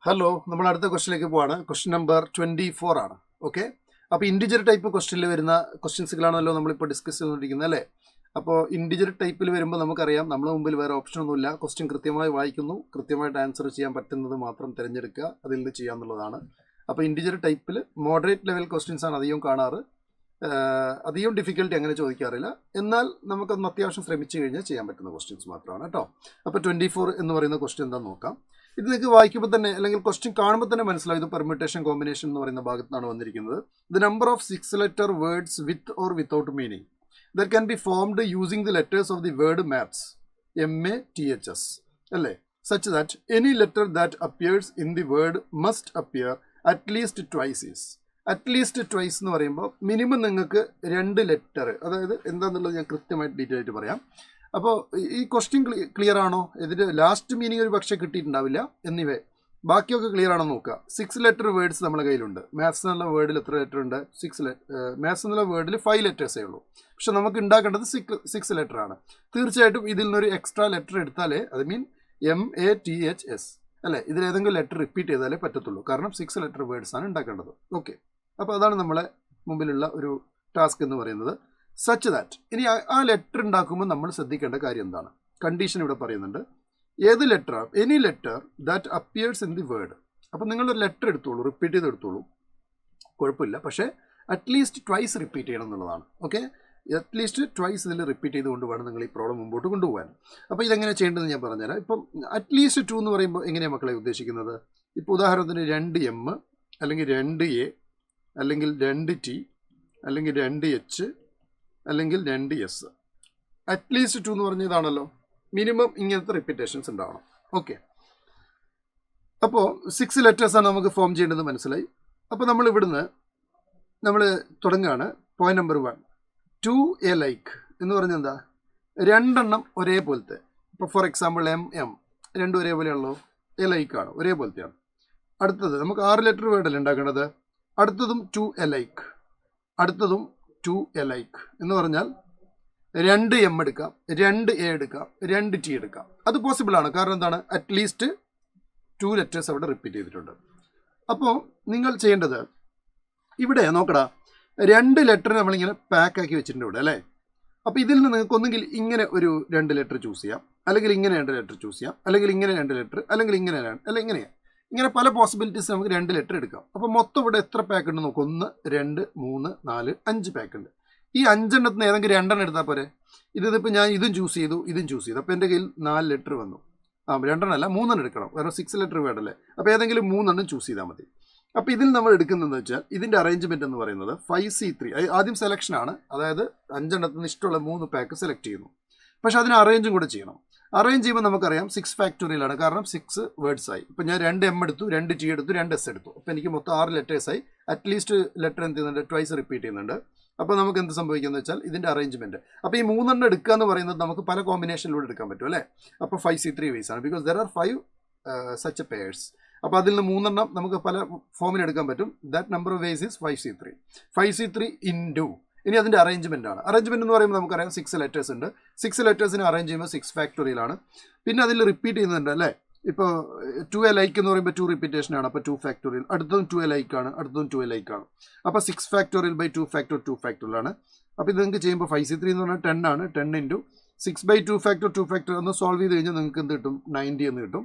Hello, നമ്മൾ അടുത്ത ക്വസ്റ്റിലേക്ക് പോവാണ്. ക്വസ്റ്റ്യൻ നമ്പർ 24 ആണ്. ഓക്കെ, അപ്പോൾ ഇൻഡിജർ ടൈപ്പ് ക്വസ്റ്റ്യനിൽ വരുന്ന ക്വസ്റ്റ്യൻസുകളാണല്ലോ നമ്മളിപ്പോൾ ഡിസ്കസ് ചെയ്തുകൊണ്ടിരിക്കുന്നത് അല്ലേ. അപ്പോൾ ഇൻഡിജർ ടൈപ്പിൽ വരുമ്പോൾ നമുക്കറിയാം നമ്മുടെ മുമ്പിൽ വേറെ ഓപ്ഷനൊന്നുമില്ല. ക്വസ്റ്റ്യൻ കൃത്യമായി വായിക്കുന്നു, കൃത്യമായിട്ട് ആൻസർ ചെയ്യാൻ പറ്റുന്നത് മാത്രം തിരഞ്ഞെടുക്കുക, അതിൽ നിന്ന് ചെയ്യാന്നുള്ളതാണ്. അപ്പോൾ ഇൻഡിജർ ടൈപ്പിൽ മോഡറേറ്റ് ലെവൽ ക്വസ്റ്റ്യൻസ് ആണ് അധികം കാണാറ്. അധികം ഡിഫിക്കൽട്ടി അങ്ങനെ ചോദിക്കാറില്ല. എന്നാൽ നമുക്കൊന്ന് അത്യാവശ്യം ശ്രമിച്ചു കഴിഞ്ഞാൽ ചെയ്യാൻ പറ്റുന്ന ക്വസ്റ്റ്യൻസ് മാത്രമാണ് കേട്ടോ. അപ്പോൾ 24 എന്ന് പറയുന്ന ക്വസ്റ്റ്യൻ എന്താണെന്ന് നോക്കാം. ഇത് നിങ്ങൾക്ക് വായിക്കുമ്പോൾ തന്നെ അല്ലെങ്കിൽ ക്വസ്റ്റ്യൻ കാണുമ്പോൾ തന്നെ മനസ്സിലാവും ഇത് പെർമ്യൂട്ടേഷൻ കോമ്പിനേഷൻ എന്ന് പറയുന്ന ഭാഗത്താണ് വന്നിരിക്കുന്നത്. The number of 6 letter words with or without meaning that can be formed using the letters of the word maths MATHS അല്ലേ, such that any letter that appears in the word must appear at least twice is. At least twice എന്ന് പറയുമ്പോൾ minimum നിങ്ങൾക്ക് 2 letter, അതായത് എന്താണെന്നുള്ളത് ഞാൻ കൃത്യമായിട്ട് detail ആയിട്ട് പറയാം. അപ്പോൾ ഈ ക്വസ്റ്റ്യൻ ക്ലിയർ ആണോ? ഇതിൻ്റെ ലാസ്റ്റ് മീനിങ് ഒരു പക്ഷേ കിട്ടിയിട്ടുണ്ടാവില്ല. എന്നിവ ബാക്കിയൊക്കെ ക്ലിയർ ആണോ നോക്കുക. 6 letter വേർഡ്സ് നമ്മുടെ കയ്യിലുണ്ട്. മാത്സ് എന്നുള്ള വേർഡിൽ എത്ര ലെറ്റർ ഉണ്ട്? 6 മാത്സ് എന്നുള്ള വേർഡിൽ 5 letters ഉള്ളൂ. പക്ഷെ നമുക്ക് ഉണ്ടാക്കേണ്ടത് 6 letter ആണ്. തീർച്ചയായിട്ടും ഇതിൽ നിന്നൊരു എക്സ്ട്രാ ലെറ്റർ എടുത്താലേ, അത് മീൻ MATHS അല്ലേ, ഇതിലേതെങ്കിലും ലെറ്റർ റിപ്പീറ്റ് ചെയ്താലേ പറ്റത്തുള്ളൂ. കാരണം 6 letter വേർഡ്സ് ആണ് ഉണ്ടാക്കേണ്ടത്. ഓക്കെ, അപ്പോൾ അതാണ് നമ്മളെ മുമ്പിലുള്ള ഒരു ടാസ്ക് എന്ന് പറയുന്നത്. സച്ച് ദാറ്റ് ഇനി ആ ലെറ്റർ ഉണ്ടാക്കുമ്പോൾ നമ്മൾ ശ്രദ്ധിക്കേണ്ട കാര്യം എന്താണ്? കണ്ടീഷൻ ഇവിടെ പറയുന്നുണ്ട്. ഏത് letter? Any letter that appears in the word. അപ്പോൾ നിങ്ങളൊരു ലെറ്റർ എടുത്തോളൂ, റിപ്പീറ്റ് ചെയ്ത് എടുത്തോളൂ, കുഴപ്പമില്ല. പക്ഷേ അറ്റ്ലീസ്റ്റ് ട്വൈസ് റിപ്പീറ്റ് ചെയ്യണം എന്നുള്ളതാണ്. ഓക്കെ, അറ്റ്ലീസ്റ്റ് ട്വൈസ് ഇതിൽ റിപ്പീറ്റ് ചെയ്തുകൊണ്ട് വേണം നിങ്ങൾ ഈ പ്രോബ്ലം മുമ്പോട്ട് കൊണ്ടുപോകാൻ. അപ്പോൾ ഇതെങ്ങനെ ചെയ്യേണ്ടതെന്ന് ഞാൻ പറഞ്ഞുതരാം. ഇപ്പം അറ്റ്ലീസ്റ്റ് 2 എന്ന് പറയുമ്പോൾ എങ്ങനെയാണ് മക്കളെ ഉദ്ദേശിക്കുന്നത്? ഇപ്പോൾ ഉദാഹരണത്തിന് 2M അല്ലെങ്കിൽ 2A അല്ലെങ്കിൽ 2T അല്ലെങ്കിൽ 2H അല്ലെങ്കിൽ 2S. അറ്റ്ലീസ്റ്റ് 2 എന്ന് പറഞ്ഞ ഇതാണല്ലോ. മിനിമം ഇങ്ങനത്തെ റിപ്പീറ്റേഷൻസ് ഉണ്ടാവണം. ഓക്കെ, അപ്പോൾ 6 letters ആണ് നമുക്ക് ഫോം ചെയ്യേണ്ടത്, മനസ്സിലായി. അപ്പോൾ നമ്മൾ ഇവിടുന്ന് നമ്മൾ തുടങ്ങുകയാണ്. പോയിന്റ് നമ്പർ 1, 2 alike എന്ന് പറഞ്ഞാൽ എന്താ? 2 എണ്ണം ഒരേപോലത്തെ. ഇപ്പോൾ ഫോർ എക്സാമ്പിൾ MM, 2 ഒരേപോലെയാണല്ലോ, alike ആണ്, ഒരേപോലത്തെയാണ്. അടുത്തത് നമുക്ക് 6 letter വേർഡല്ലേ ഉണ്ടാക്കേണ്ടത്. അടുത്തതും 2 alike, അടുത്തതും 2 alike എന്ന് പറഞ്ഞാൽ 2M എടുക്കാം, 2A എടുക്കാം, 2T എടുക്കാം. അത് പോസിബിൾ ആണ്. കാരണം എന്താണ്? അറ്റ്ലീസ്റ്റ് 2 letters അവിടെ റിപ്പീറ്റ് ചെയ്തിട്ടുണ്ട്. അപ്പോൾ നിങ്ങൾ ചെയ്യേണ്ടത് ഇവിടെ നോക്കടാ, 2 letter നമ്മളിങ്ങനെ പാക്ക് ആക്കി വെച്ചിട്ടുണ്ട് ഇവിടെ അല്ലേ. അപ്പോൾ ഇതിൽ നിന്ന് നിങ്ങൾക്ക് ഒന്നുകിൽ ഇങ്ങനെ ഒരു 2 letter ചൂസ് ചെയ്യാം, അല്ലെങ്കിൽ ഇങ്ങനെ 2 letter ചൂസ് ചെയ്യാം, അല്ലെങ്കിൽ ഇങ്ങനെ 2 letter, അല്ലെങ്കിൽ ഇങ്ങനെ, അല്ലെങ്കിൽ ഇങ്ങനെ പല പോസിബിലിറ്റീസ് നമുക്ക് 2 letter എടുക്കാം. അപ്പോൾ മൊത്തം ഇവിടെ എത്ര പാക്ക് ഉണ്ട് നോക്കും? 1 2 3 4 5 പാക്ക് ഉണ്ട്. ഈ 5 എണ്ണത്തിന് ഏതെങ്കിലും 2 എടുത്താൽ പോരെ. ഇതിപ്പോൾ ഞാൻ ഇതും ചൂസ് ചെയ്തു, ഇതും ചൂസ് ചെയ്തു. അപ്പോൾ എൻ്റെ കയ്യിൽ 4 letter വന്നു. 2 അല്ല 3 എടുക്കണം, കാരണം 6 letter വേർഡല്ലേ. അപ്പോൾ ഏതെങ്കിലും 3 ചൂസ് ചെയ്താൽ മതി. അപ്പോൾ ഇതിൽ നമ്മൾ എടുക്കുന്നതെന്ന് വെച്ചാൽ ഇതിൻ്റെ അറേഞ്ച്മെൻറ്റ് എന്ന് പറയുന്നത് 5C3. ആദ്യം സെലക്ഷൻ ആണ്, അതായത് 5 എണ്ണത്തിന് ഇഷ്ടമുള്ള 3 പാക്ക് സെലക്ട് ചെയ്യുന്നു. പക്ഷെ അതിന് അറേഞ്ചും കൂടെ ചെയ്യണം. അറേഞ്ച് ചെയ്യുമ്പോൾ നമുക്കറിയാം 6 factorial ആണ്, കാരണം 6 വേർഡ്സ് ആയി. ഇപ്പോൾ ഞാൻ 2M എടുത്തു, 2T എടുത്തു, 2S എടുത്തു. അപ്പോൾ എനിക്ക് മൊത്തം 6 letters ആയി. അറ്റ്ലീസ്റ്റ് ലെറ്റർ എന്ത് ചെയ്യുന്നുണ്ട്? ട്വൈസ് റിപ്പീറ്റ് ചെയ്യുന്നുണ്ട്. അപ്പോൾ നമുക്ക് എന്ത് സംഭവിക്കുന്നത് വെച്ചാൽ ഇതിൻ്റെ അറേഞ്ച്മെൻറ്റ്. അപ്പോൾ ഈ 3 എടുക്കുക എന്ന് പറയുന്നത് നമുക്ക് പല കോമ്പിനേഷനിലൂടെ എടുക്കാൻ പറ്റും അല്ലേ. അപ്പോൾ 5C3 ways ആണ്, because there are 5 such pairs. അപ്പോൾ അതിൽ നിന്ന് 3 നമുക്ക് പല ഫോമിൽ എടുക്കാൻ പറ്റും. That number of ways is 5C3. 5C3 into ഇനി അതിൻ്റെ അറേഞ്ച്മെൻ്റ് ആണ്. അറേഞ്ച്മെൻറ്റ് എന്ന് പറയുമ്പോൾ നമുക്കറിയാം 6 letters ഉണ്ട്. 6 lettersനെ അറേഞ്ച് ചെയ്യുമ്പോൾ 6 factorial ആണ്. പിന്നെ അതിൽ റിപ്പീറ്റ് ചെയ്യുന്നുണ്ട് അല്ലേ. ഇപ്പോൾ 2 alike എന്ന് പറയുമ്പോൾ 2 repetition ആണ്, അപ്പോൾ 2 factorial. അടുത്തതും 2 alike ആണ്, അടുത്തതും 2 alike ആണ്. അപ്പോൾ 6 factorial by 2 factor 2 factorial ആണ്. അപ്പോൾ ഇത് നിങ്ങൾക്ക് ചെയ്യുമ്പോൾ 5C3 എന്ന് പറഞ്ഞാൽ 10 ആണ്. 10 ഇൻറ്റു 6 by 2 factor 2 factor ഒന്ന് സോൾവ് ചെയ്ത് കഴിഞ്ഞാൽ നിങ്ങൾക്ക് എന്ത് കിട്ടും? 90 എന്ന് കിട്ടും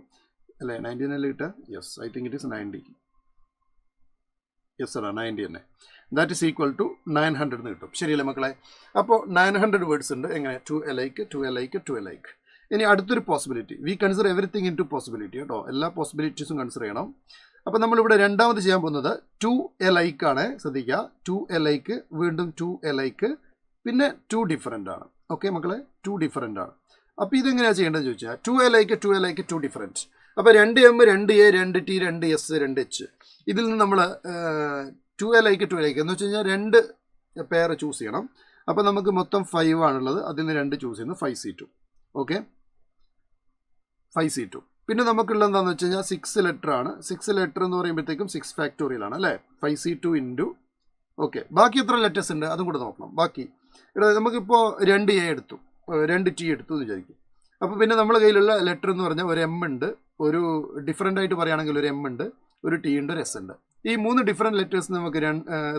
അല്ലേ. 90 എന്നല്ലേ കിട്ടുക? Yes, I think it is 90. Yes സാറാ, 90 തന്നെ. ദാറ്റ് ഈസ് ഈക്വൽ ടു 900 എന്ന് കിട്ടും. ശരിയല്ലേ മക്കളെ? അപ്പോൾ 900 വേർഡ്സ് ഉണ്ട്. എങ്ങനെ? 2 alike, 2 alike, 2 alike. ഇനി അടുത്തൊരു possibility. We consider everything into possibility കേട്ടോ. എല്ലാ പോസിബിലിറ്റീസും കൺസിഡർ ചെയ്യണം. അപ്പോൾ നമ്മളിവിടെ രണ്ടാമത് ചെയ്യാൻ പോകുന്നത് 2 alike ആണ്. ശ്രദ്ധിക്കുക, 2 alike, വീണ്ടും 2 alike, പിന്നെ 2 different ആണ്. ഓക്കെ മക്കളെ, 2 different ആണ്. അപ്പോൾ ഇതെങ്ങനെയാണ് ചെയ്യേണ്ടതെന്ന് ചോദിച്ചാൽ 2 alike, 2 alike, 2 different. അപ്പോൾ 2M, 2A, 2T, 2S, 2H. ഇതിൽ നിന്ന് നമ്മൾ 2 alike, 2 alike എന്ന് വെച്ച് കഴിഞ്ഞാൽ 2 പെയർ ചൂസ് ചെയ്യണം. അപ്പോൾ നമുക്ക് മൊത്തം 5 ആണുള്ളത്. അതിൽ നിന്ന് 2 ചൂസ് ചെയ്യുന്നു, 5C2. Okay, 5C2. പിന്നെ നമുക്കുള്ള എന്താണെന്ന് വെച്ച് കഴിഞ്ഞാൽ 6 letter ആണ്. 6 letter എന്ന് പറയുമ്പോഴത്തേക്കും 6 factorial ആണ് അല്ലേ. 5C2 into okay. ബാക്കി എത്ര ലെറ്റേഴ്സ് ഉണ്ട് അതും കൂടെ നോക്കണം. ബാക്കി ഇവിടെ നമുക്കിപ്പോൾ 2A എടുത്തു, 2T എടുത്തു എന്ന് വിചാരിക്കും. അപ്പോൾ പിന്നെ നമ്മുടെ കയ്യിലുള്ള ലെറ്റർ എന്ന് പറഞ്ഞാൽ ഒരു M ഉണ്ട്, ഒരു ഡിഫറൻ്റ് ആയിട്ട് പറയുകയാണെങ്കിൽ ഒരു എം ഉണ്ട്, ഒരു ടി ഉണ്ട്, ഒരു എസ് ഉണ്ട്. ഈ 3 ഡിഫറെൻറ്റ് ലെറ്റേഴ്സ് നമുക്ക്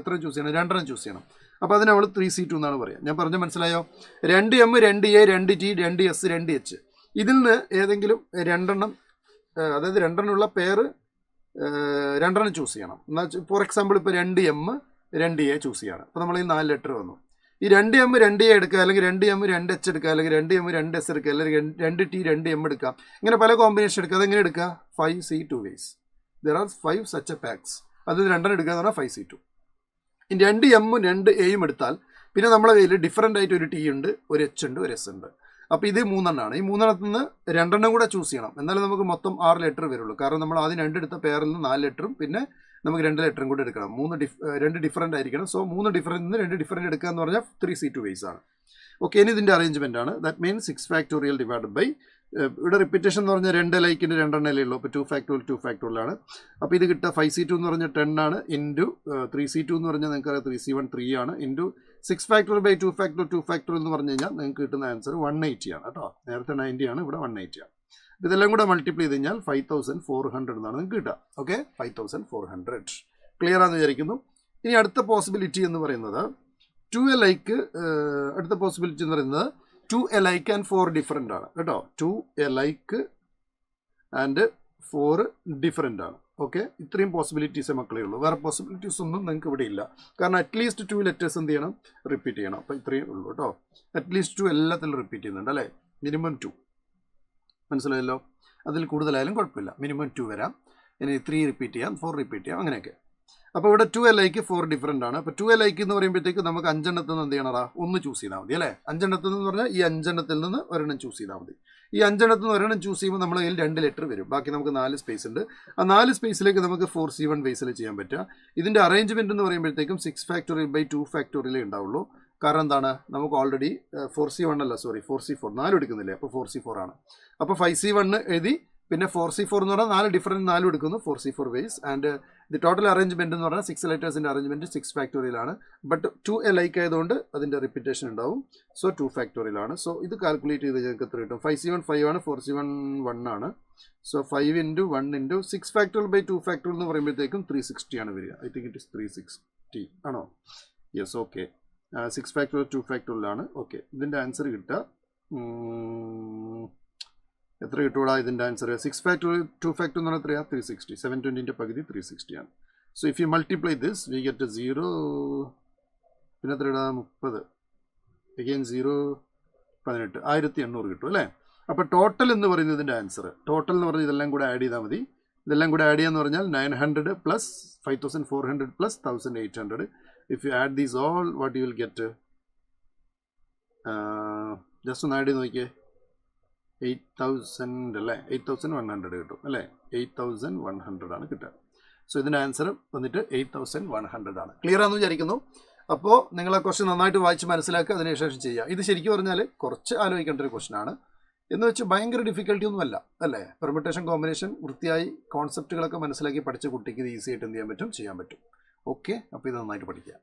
എത്ര ചൂസ് ചെയ്യണം? 2 ചൂസ് ചെയ്യണം. അപ്പോൾ അതിന് നമ്മൾ 3C2 എന്നാണ് പറയുക. ഞാൻ പറഞ്ഞ മനസ്സിലായോ? 2M, 2A, 2T, 2S, 2H. ഇതിൽ നിന്ന് ഏതെങ്കിലും 2 അതായത് 2 പേര് 2 ചൂസ് ചെയ്യണം. എന്നാൽ ഫോർ എക്സാമ്പിൾ ഇപ്പോൾ 2M, 2A ചൂസ് ചെയ്യണം. അപ്പോൾ നമ്മൾ ഈ 4 ലെറ്റർ വന്നു. ഈ 2M, 2A എടുക്കുക, അല്ലെങ്കിൽ 2M, 2H എടുക്കുക, അല്ലെങ്കിൽ 2M, 2S എടുക്കുക, അല്ലെങ്കിൽ 2T, 2M എടുക്കാം. ഇങ്ങനെ പല കോമ്പിനേഷൻ എടുക്കുക. അതെങ്ങനെ എടുക്കുക? 5C2 ways. There are 5 such a packs. അത് 2 എടുക്കുക എന്ന് പറഞ്ഞാൽ 5C2. ഇനി 2M, 2Aയും എടുത്താൽ പിന്നെ നമ്മളെ കയ്യിൽ ഡിഫറൻ്റ് ആയിട്ട് ഒരു ടി ഉണ്ട്, ഒരു എച്ച് ഉണ്ട്, ഒരു എസ് ഉണ്ട്. അപ്പോൾ ഇത് 3 ഈ 3 നിന്ന് 2 കൂടെ ചൂസ് ചെയ്യണം. എന്നാലും നമുക്ക് മൊത്തം 6 ലെറ്റർ വരുള്ളൂ. കാരണം നമ്മൾ ആദ്യം 2 എടുത്ത പേരിൽ നിന്ന് 4 ലെറ്ററും പിന്നെ നമുക്ക് 2 ലെറ്ററും കൂടെ എടുക്കണം. 2 ഡിഫറൻ്റ് ആയിരിക്കണം. സോ 3 ഡിഫറൻ്റ് നിന്ന് 2 ഡിഫറൻ്റ് എടുക്കുക എന്ന് പറഞ്ഞാൽ 3C2 ways ആണ്. ഓക്കെ, ഇനി ഇതിൻ്റെ അറേഞ്ച്മെൻ്റ് ആണ്. That means 6 factorial divided by, ഇവിടെ റിപ്പീറ്റേഷൻ എന്ന് പറഞ്ഞാൽ 2 ലൈക്കിൻ്റെ 2 ഉള്ളൂ. അപ്പോൾ 2 ഫാക്ടോറിയൽ 2 ഫാക്ടോറിയലാണ്. അപ്പോൾ ഇത് കിട്ടുക 5C2 എന്ന് പറഞ്ഞാൽ 10 ആണ്, ഇൻറ്റു 3C2 എന്ന് പറഞ്ഞാൽ നിങ്ങൾക്കറിയാം 3C1 3 ആണ്, ഇൻറ്റു 6 ഫാക്ടോറിയൽ ബൈ 2 ഫാക്ടോറിയൽ എന്ന് പറഞ്ഞു കഴിഞ്ഞാൽ നിങ്ങൾക്ക് കിട്ടുന്ന ആൻസർ 180 ആണ് കേട്ടോ. നേരത്തെ 90 ആണ്, ഇവിടെ 180 ആണ്. ഇതെല്ലാം കൂടെ മൾട്ടിപ്ലൈ ചെയ്ത് കഴിഞ്ഞാൽ 5400 എന്നാണ് നിങ്ങൾക്ക് കിട്ടുക. ഓക്കെ, 5400 ക്ലിയർ ആണെന്ന് വിചാരിക്കുന്നു. ഇനി അടുത്ത പോസിബിലിറ്റി എന്ന് പറയുന്നത് 2 ലൈക്ക്, അടുത്ത പോസിബിലിറ്റി എന്ന് പറയുന്നത് 2 alike and 4 different ആണ് കേട്ടോ. 2 alike ആൻഡ് 4 ഡിഫറെൻ്റ് ആണ്. ഓക്കെ, ഇത്രയും പോസിബിലിറ്റീസേ മക്കളേ ഉള്ളൂ. വേറെ പോസിബിലിറ്റീസ് ഒന്നും നിങ്ങൾക്ക് ഇവിടെ ഇല്ല. കാരണം അറ്റ്ലീസ്റ്റ് 2 ലെറ്റേഴ്സ് എന്ത് ചെയ്യണം? റിപ്പീറ്റ് ചെയ്യണം. അപ്പോൾ ഇത്രയും ഉള്ളൂ കേട്ടോ. അറ്റ്ലീസ്റ്റ് 2 എല്ലാത്തിലും റിപ്പീറ്റ് ചെയ്യുന്നുണ്ട് അല്ലേ? മിനിമം 2. മനസ്സിലായല്ലോ? അതിൽ കൂടുതലായാലും കുഴപ്പമില്ല. മിനിമം 2 വരാം. ഇനി 3 റിപ്പീറ്റ് ചെയ്യാം, 4 റിപ്പീറ്റ് ചെയ്യാം, അങ്ങനെയൊക്കെ. അപ്പോൾ ഇവിടെ 2 alike 4 ഡിഫറെൻ്റ് ആണ്. അപ്പോൾ 2 alike എന്ന് പറയുമ്പോഴത്തേക്ക് നമുക്ക് 5 നിന്ന് എന്ത് ചെയ്യണടാ? 1 ചൂസ് ചെയ്താൽ മതി അല്ലേ? 5 എന്ന് പറഞ്ഞാൽ ഈ 5 നിന്ന് 1 ചൂസ് ചെയ്താൽ മതി. ഈ 5 നിന്ന് 1 ചൂസ് ചെയ്യുമ്പോൾ നമ്മുടെ കയ്യിൽ 2 ലെറ്റർ വരും. ബാക്കി നമുക്ക് 4 സ്പേസ് ഉണ്ട്. ആ 4 സ്പേസിലേക്ക് നമുക്ക് 4C1 വേസിൽ ചെയ്യാൻ പറ്റുക. ഇതിൻ്റെ അറേഞ്ച്മെൻറ്റ് എന്ന് പറയുമ്പോഴത്തേക്കും 6 ഫാക്ടോറിയൽ ബൈ 2 ഫാക്ടോറിയലേ ഉണ്ടാവുള്ളൂ. കാരണം എന്താണ്? നമുക്ക് ഓൾറെഡി 4C1 അല്ല, സോറി 4C4 4 എടുക്കുന്നില്ലേ? അപ്പോൾ 4C4 ആണ്. അപ്പോൾ 5C1 എഴുതി, പിന്നെ 4C4 എന്ന് പറഞ്ഞാൽ 4 ഡിഫറെൻറ്റ് 4 എടുക്കുന്നു, 4C4 ways. And the total arrangement എന്ന് പറഞ്ഞാൽ 6 ലെറ്റേഴ്സിൻ്റെ അറേഞ്ച്മെൻറ്റ് 6 ഫാക്ടോറിയലാണ്. ബട്ട് 2 alike ആയതുകൊണ്ട് അതിൻ്റെ റിപ്പീറ്റേഷൻ ഉണ്ടാവും. സോ 2 ഫാക്ടോറിയലാണ്. സോ ഇത് കാൽക്കുലേറ്റ് ചെയ്ത് ഞങ്ങൾക്ക് എത്ര കിട്ടും? 5C1 5 ആണ്, 4C1 1 ആണ്. സോ 5 × 1 × 6 ഫാക്ടോറിയൽ ബൈ 2 ഫാക്ടോറിയൽ എന്ന് പറയുമ്പോഴത്തേക്കും 360 ആണ് വരിക. ഐ തിങ്ക് ഇറ്റ് ഇസ് 360 ആണോ? Yes, okay. 6 ഫാക്ടോറിയൽ 2 ഫാക്ടോറിയലാണ്. ഓക്കെ, ഇതിൻ്റെ ആൻസർ കിട്ടുക എത്ര കിട്ടൂടാ? ഇതിൻ്റെ ആൻസർ 6 ഫാക്ടോറിയൽ 2 ഫാക്ടോറിയൽ എന്ന് പറഞ്ഞാൽ എത്രയാണ്? 360. 720ൻ്റെ പകുതി 360 ആണ്. So if you multiply this we get 0, പിന്നെ എത്ര ഇടാ? 30, അഗെയിൻ 0, 18, 1800 കിട്ടും അല്ലേ? അപ്പോൾ ടോട്ടൽ എന്ന് പറയുന്നത് ഇതിൻ്റെ ആൻസർ. ടോട്ടൽ എന്ന് പറഞ്ഞാൽ ഇതെല്ലാം കൂടെ ആഡ് ചെയ്താൽ മതി. ഇതെല്ലാം കൂടെ ആഡ് ചെയ്യാന്ന് പറഞ്ഞാൽ 900 plus 5400 plus 1800. If you add these all what you will get? Just ഒന്ന് ആഡ് ചെയ്ത് നോക്കിയേ. 8000 അല്ലേ? 8100 കിട്ടും അല്ലേ? 8100 ആണ് കിട്ടുക. സോ ഇതിൻ്റെ ആൻസർ വന്നിട്ട് 8100 ആണ്. ക്ലിയർ ആണെന്ന് വിചാരിക്കുന്നു. അപ്പോൾ നിങ്ങൾ ആ ക്വസ്റ്റ്യൻ നന്നായിട്ട് വായിച്ച് മനസ്സിലാക്കുക, അതിനുശേഷം ചെയ്യുക. ഇത് ശരിക്കും പറഞ്ഞാൽ കുറച്ച് ആലോചിക്കേണ്ട ഒരു ക്വസ്റ്റ്യൻ ആണ്. എന്ന് വെച്ച് ഭയങ്കര ഡിഫിക്കൽട്ടി ഒന്നും അല്ല അല്ലേ? പെർമുട്ടേഷൻ കോമ്പിനേഷൻ വൃത്തിയായി കോൺസെപ്റ്റുകളൊക്കെ മനസ്സിലാക്കി പഠിച്ച കുട്ടിക്ക് ഇത് ഈസി ആയിട്ട് എന്ത് ചെയ്യാൻ പറ്റും? ചെയ്യാൻ പറ്റും. ഓക്കെ, അപ്പോൾ ഇത് നന്നായിട്ട് പഠിക്കുക.